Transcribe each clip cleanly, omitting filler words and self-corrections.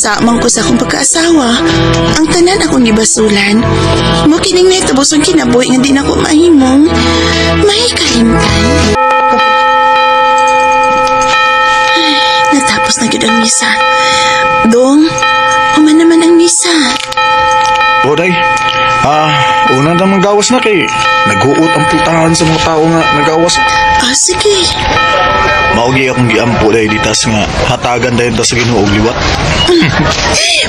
Sa amang ko sa akong pagkaasawa, ang tanan akong gibasulan. Mo kining nahitabo sa kinabuhi nga di na ko mahimong. May kalimtan. Natapos na gid ang misa. Dong, human naman ang misa. O, day. Una namang gawas na kay nag-uot ang putahan sa mga tao nga nagawas. Sige. Maugi akong giampo day ditas nga hatagan dayon ta sa Ginoo og liwat.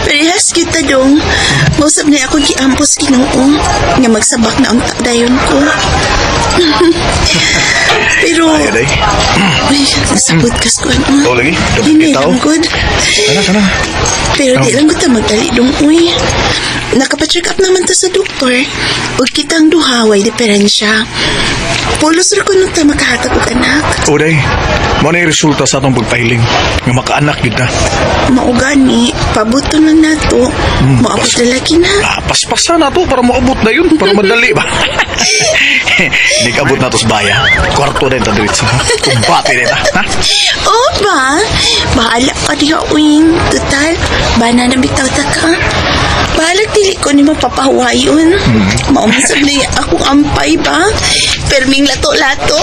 Parehas kita dong. Mausap na ako giampos Ginoo nga magsabak na ang dayon ko. Pero Ay, day. ay, nasabot kas ko ano. O, lagi. Dapat Hindi kita, lang oh. good. Kana. Pero di lang ko ta magdali dong uy. Nakapacheck up naman ta sa doktor. Ug kitang duha way diferensya. Pulos ra ko nung ta makahatag og anak. O, day. Mo na yung resulta sa atong pagpahiling nga makaanak gid na. Maugani, pabuton lang nato. Maabot na lagi na. Paspasan na to para maabot na yun para madali ba. Di kabot na to sa baya. Kwarto din ta diretso. Kumbati din ta. Ha? Oo ba? Bahala ka diha, uwing. Total, bana na bitaw ta ka. Bahala dili ko ni mapapahuwayon. Maumasab na yung akong ampay ba? Perming lato-lato.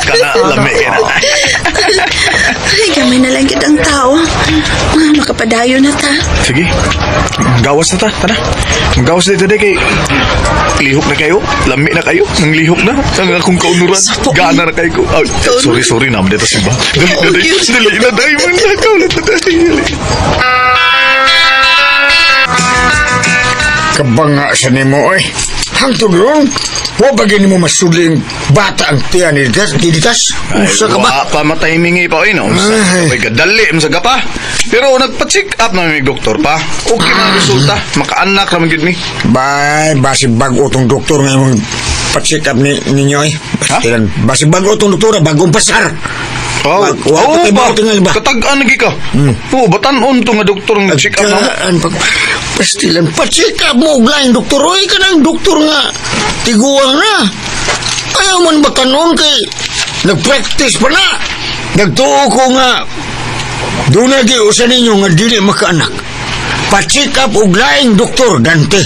Kana lami ka na. Ay, gamay na lang ang tao. Makapadayo na ta. Sige. Gawas na ta. Tara. Gawas na today kay lihok na kayo. Lami na kayo. Nang lihok na. Ang akong kaunuran. Sapo, Gana na kayo ko. Ay, sorry na. Dito si ba. Dali na dahil mo na. Kaulat na dahil. Kabanga sa nimo oy. Hangtod ron. Wa ba gani mo masuling bata ang tiyan ni Ditas? Ay, Usa ka ba? wa pa matayimingi pa. No? Ay. May kadali. Masaga pa. Pero nagpa-check up na may doktor pa. Okay na ang resulta. Makaanak naman gid ni. Bay, basi bago tong doktor nga mong pa-check up ninyo eh. Basi bago tong doktor, bagong pasar. Oh, Wa patay ba tinggal ba? Katagaan lagi ka. Oh, batan-on to nga doktor ng check up na mo. Pastilan, pa-check up mo, lain doktor. Oy, ka ng doktor nga. Tiguan na. Ayaw man ba kanon kay nag-practice pa na. Nagtuo ko nga. Doon na usa ninyo nga dili makaanak. Pa-check up og laing doktor, Dante.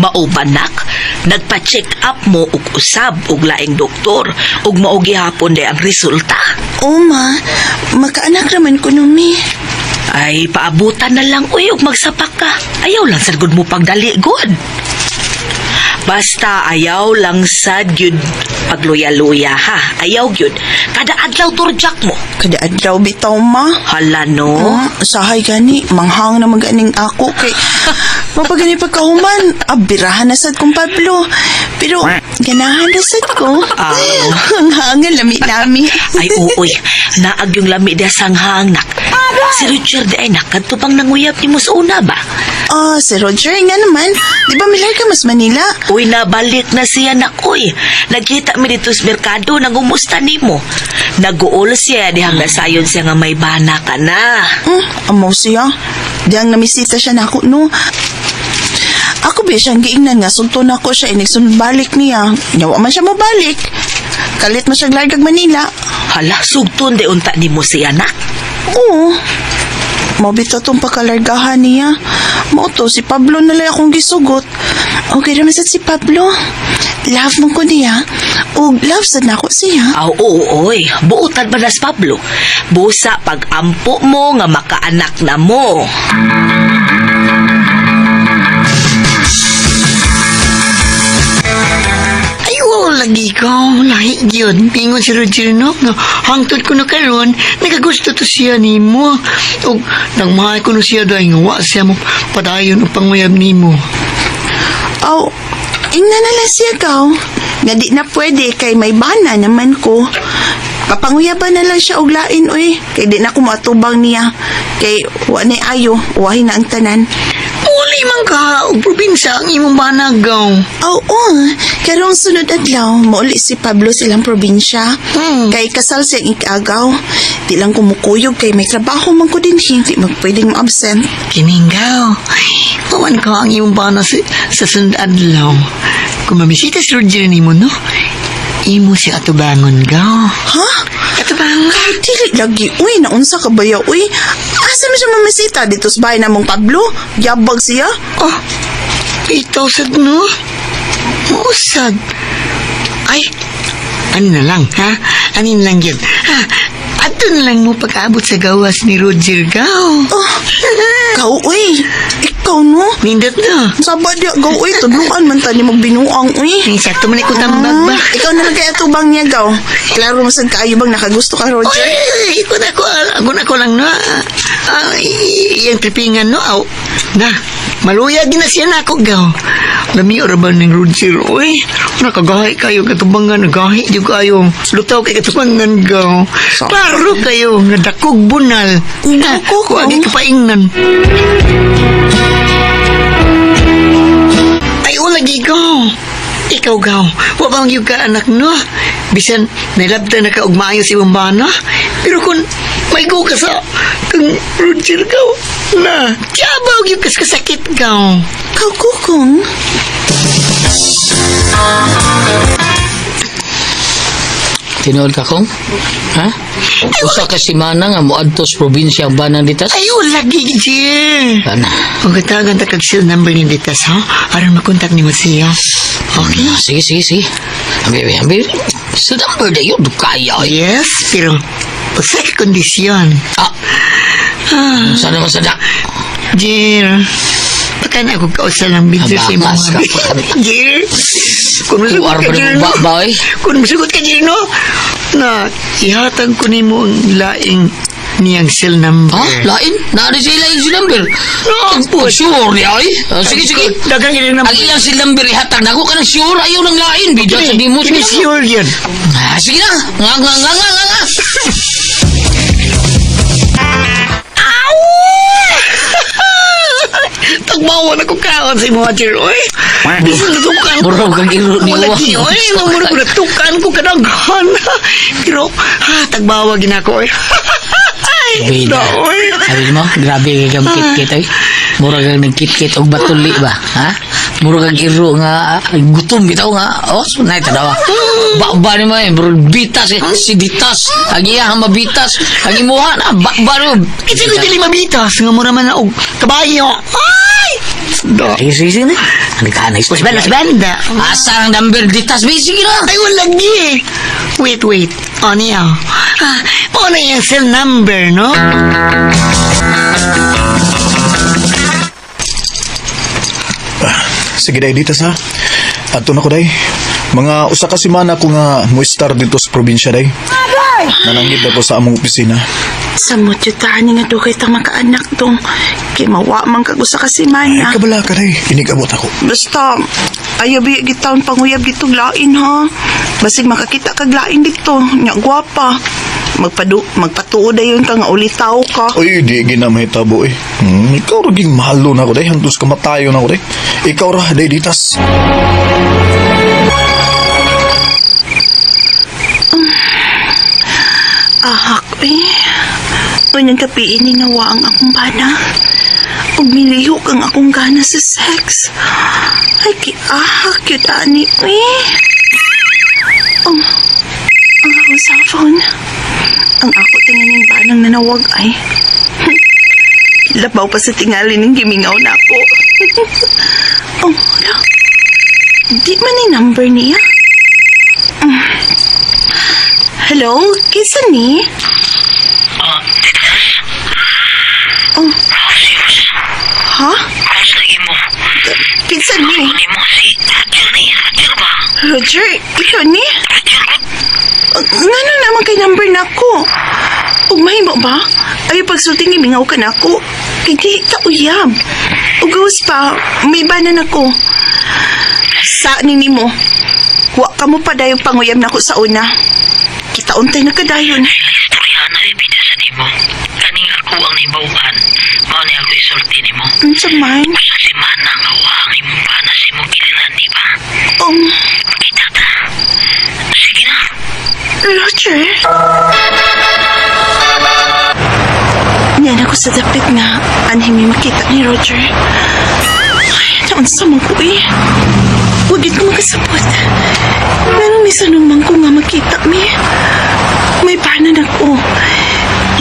Maubanak, nagpa-check up mo ug usab og laing doktor ug mao gihapon day ang resulta. Ma, makaanak naman ko numi. Ay paabutan na lang uy ug magsapak ka. Ayaw lang sad gud mo pagdali good. Basta ayaw lang sad gyud pagluya-luya ha. Ayaw gyud kada adlaw turjak mo. Kada adlaw bitaw ma. Hala no. Sahay gani, manghang na maganing ako kay mapagani pagkahuman, abirahan na sad kong Pablo. Pero ganahan na sad ko. Ang hangal lami-lami. Ay uoy, naag yung lami dia sang hangnak. Si Richard ay nakadto bang nanguyab ni mo sa una ba? Si Roger nga naman. Di ba milar ka mas Manila? Uy, nabalik na siya nakoy. Nagkita mi dito sa merkado, nangumusta ni mo. Nag-uol siya, dihang nasayon siya nga may bana ka na. Amaw siya. Diyang namisita siya na ako, no? Ako ba siyang giingnan nga, sunto na ko siya, balik niya. Nawa man siya mabalik. Kalit mo siyang largag Manila. Hala, sugton de unta ni mo siya na. Oo. Mabito tong pakalargahan niya. Mauto, si Pablo nalang akong gisugot. Okay naman sad si Pablo. Love mo ko niya. O love sad na ako siya. Aw, oy, buutan ba nas Pablo? Busa pag-ampo mo nga makaanak na mo. Lagi ko, lahi yun. Pingon si Roger, no? Hangtod ko na karon, nagagusto to siya ni mo. O, nagmahay ko na siya dahil nga wa siya mo padayon o panguyab ni mo. Aw, ingna na lang siya kaw. Nga di na pwede kay may bana naman ko. Papanguyaban na lang siya og lain, oy. Kay di na ko matubang niya. Kay wa ni ayo, wahin na ang tanan. Uli man ka, o probinsya ang imong banagaw. Oo, karong sunod adlaw, mauli si Pablo silang probinsya. Kay kasal siyang ikagaw. Di lang kumukuyog kay may trabaho man ko din, hindi magpwedeng ma-absent. Kininggaw. Paman ka ang imong bana sa sunod adlaw. Kung mamisita si Roger ni mo, no? imo si atubangon gaw. Ha? Atubangon? Kay dili lagi, uy, naunsa ka ba ya, uy? Asa mo siya mamasita dito sa bahay namong Pablo? Yabag siya? Oh, 8,000 no? Mausag. Ay, ano na lang, ha? Anin lang yun. Ha? Ato na lang mo pag-abot sa gawas ni Roger gaw. Oh, kau, uy. Ikaw, no? Nindot na. Sabad ya, gaw, uy. Tudluan man tani magbinuang, uy. Ay, sakto man ko tambag ba? Ikaw na lang kaya tubang niya, gaw. Klaro masag kaayo bang nakagusto ka, Roger? Ay, ako na ko lang na. Iyang tripingan no, aw. Na, maluyag na siya na ako, gaw. Lami oraban ng Roger, uy. Nakagahi kayo, katubangan, nagahi di kayo. Lutaw kay katubangan, gaw. Klaro kayo, nadakog bunal. Nako, Kuha gaw. kapaingnan. Ay, lagi gaw. Ikaw, gaw. Wabang yung ka anak no. Bisan, nailabda na ka ugmayo si Bambana. Pero kung may go ka sa kang Roger, gaw. Na, tiyabaw yung kasakit, gaw. Kau, kukong. Tinuod ka kong? Ha? Usa ka simana nga moadto sa probinsya ang Banang Ditas? Ay, lagi, Jir. Ana. Huwag katagan ta kag cell number ni Ditas, ha? Aron makontak ni Masia. Okay? Sige. Ambil. Sa number na yun, kaya eh. Yes, pero sa kondisyon. Sana masada. Jir, baka na ako kausa lang video sa mga Abakas ka pa kami. Jir, kung masugot Tuwar ka, pa Jir, rin no? mo ba eh? Kung masugot ka, Jir, no? Na, ihatag ko ni mo ang laing niyang cell number. Ha? Lain? Naari sa ilain si number? No, Sure niya eh. Sige. Dagang yun ang Ang iyang si number ihatag na ako ka na sure ayaw ng lain. Bidya sa di mo. Kini sure yun. Sige na. Nga. Tagbawan ako kaon sa mga Jir, oy. Bisa natukan ko. Muraw kang iro ni Wala Uwa. ki, oy. Muraw ko natukan ko kadaghan. Pero, tagbawa ginako, oy. Ay, Bida. oy. Sabi mo, grabe kang kit-kit ay. Mura kang nagkit-kit og batuli ba? Ha? Mura kang iro nga gutom bitaw nga. Oh, sunay tadawa. Ba ni mo eh, bro, bitas eh. Si Ditas. Ang iya mabitas. Ang imuha na ba ni mo. Kasi ko dili mabitas. Nga mura man na og kabayo. Ay! Da. Sige na. Ano ka na? Banda. Asa ang number Ditas? Sige na. Ay, wala lagi. Wait. O niya. O na yung cell number, no? Sige day, Ditas ha. Ato na ko day. Mga usa ka semana ko nga mo-star dito sa probinsya day. Nananggit ako sa among opisina. Sa mo tani nga dugay tang makaanak dong. Kay mawa man kag usa ka Ay, semana. kabala ka day. Inigabot ako. Basta, ayaw biya gitaon panguyab dito lain ha. Basig makakita kag lain dito. Nya gwapa. Magpatuod dayon ka nga ulitaw ka. Uy, di ginamahitabo eh. Ikaw raging mahalo na ako day. Hantos kamatayo na ako day. Ikaw ra, day, Ditas. Ahak eh. Unyang kapiin ni nawa ang akong bana. Ug miliho kang akong gana sa sex. Ay, kiahak yun ani eh. Ang akong cellphone. Ang ako tinganing banang nanawag ay. Labaw pa sa tingali ng gimingaw na ako. Oh, wala. Di man yung number niya. Hello? Kinsa ni? Oh. Ha? Kinsa ni? Roger, ikaw ni? Ngano naman kay number na ko? Ug mahimo ba? Ayaw pagsulting imingaw ka na ako. Kay di ka uyab. Ug gawas pa, may banan ako. Sa nini mo? Wa ka mo pa dayong panguyab na ko sa una. Kita untay na kadayon. Istorya na ibida sa nimo. Kaning ako ang nibawaan. Mao ni ako isulti nimo. Unsa man? Sa semana nga wa ang imong panas imong pilihan, di ba? Kita ta. Sige na. Roger? Yan ako sa dapit nga anhing may makita ni Roger. Ay, naunsa man ko eh. Huwag ko makasabot. Pero misan naman ko nga makita mi. May panan ako.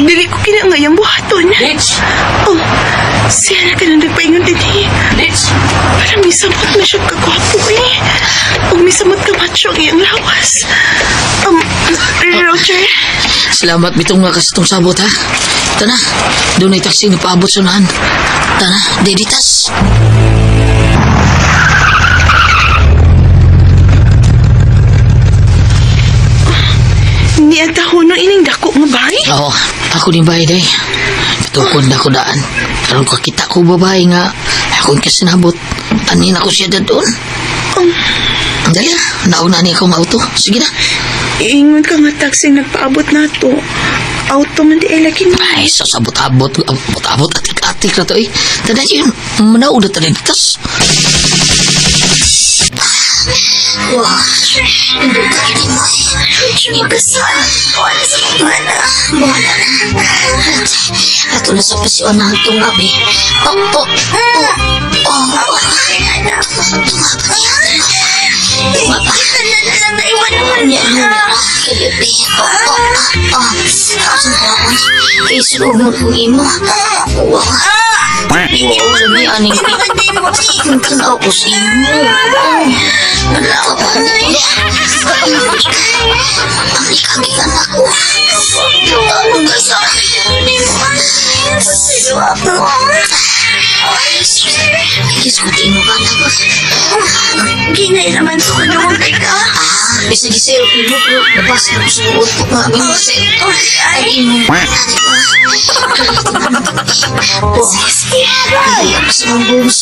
Dili ko kinangayang buhaton. Litz! Oh, siya na ka nang nagpaingon din eh. Litz! Parang misamot na siya kagwapo eh. O misamot ka macho ang iyang lawas. Roger, Salamat bitong nga kasitong sabot ha. Tana, doon ay taxi ni paabot sa unahan. Tana, deditas. ni atahono ining dako nga bay? Oo, ako ni bay day. Tukod na ko daan. Karon ko kita ko babae nga akong kasinabot. Anin ako siya doon. Dali na, nauna ni akong auto. Sige na. Ingon ka nga taxi nagpaabot na to. Auto man di ay lagi mo. Ay, sasabot-abot. Abot-abot, atik-atik na to eh. Tada yun, manauna tayo ditas. Wah, hindi ka di mo. Ibasal. Wala sa kumana. Wala na. Ato na sa pasyon na itong gabi. Anak. Lang na iwan naman niya. Kagabi. Isulog mo kong imo. Iwaw lagi aning tanaw ko sa imo. Nalawa pa na ang ikagigan ako. Ano ka sa Kis ko tino ka na ko. Ginay naman sa kanong kay ka. Bisa-gisero ko pero nabasa ko sa uot ko nga minsan. Ay imo. Ay ako sa mga buhos.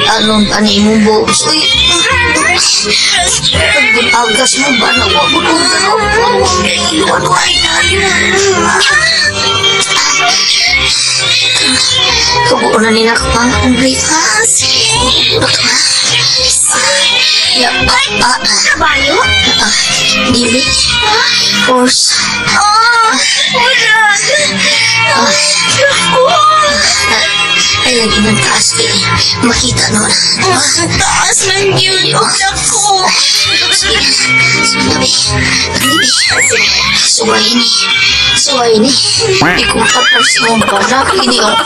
Alon ka ni imong buhos. Agas mo ba na wag mo Kabuo na nila kapang akong breakfast. Kabayo? Dili. Horse. Ay, lagi ng taas eh. Makita nun. Taas lang yun. Ako. Suway ni. Suway ni. Ikaw tapos mo ba na? Ini ako.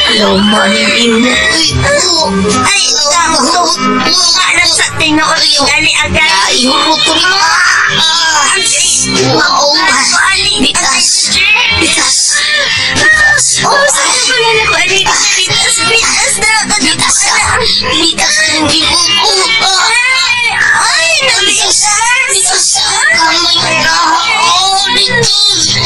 Hello, morning mo. Ay, tamo. Anak sa tingnan ko yung ali agad. Ay, huruto na. Wow. Bitas. Bitas. Oh, saan ba na ako? Bitas. Bitas na. Bitas na. Bitas na. Ay, nabitas. Bitas na. Kamay na. Oh, bitas.